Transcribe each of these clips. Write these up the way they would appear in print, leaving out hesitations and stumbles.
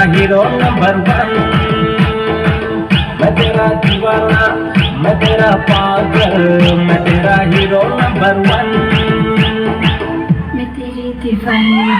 Hero number one. मैं तेरा दीवाना, मैं तेरा पागल, मैं तेरा हीरो नंबर वन। मैं तेरी दीवानी।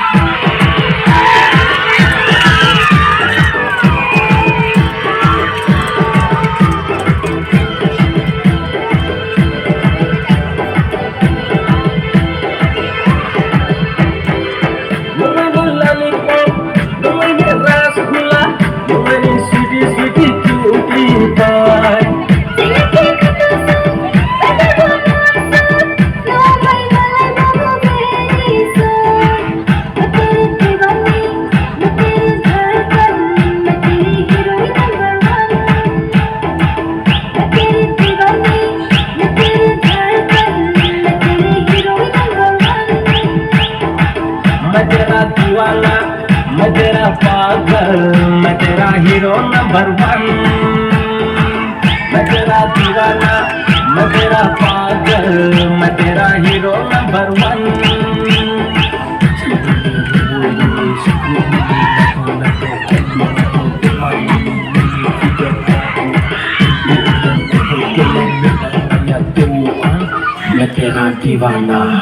मैं तेरा दीवाना, मैं तेरा पागल, मैं तेरा हीरो नंबर वन। मैं तेरा दीवाना, मैं तेरा पागल, मैं तेरा हीरो नंबर वन। मैं तेरा दीवाना।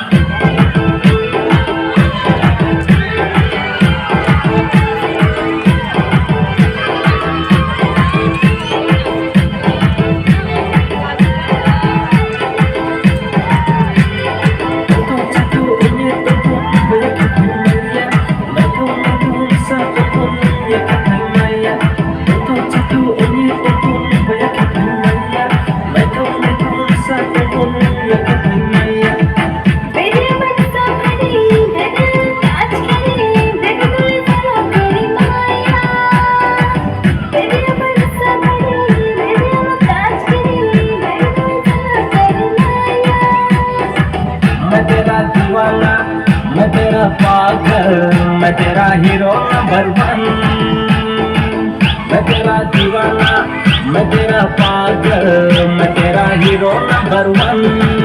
मैं तेरा दीवाना, मैं तेरा पागल, मैं तेरा हीरो नंबर वन। मैं तेरा दीवाना, मैं तेरा पागल, मैं तेरा हीरो नंबर वन।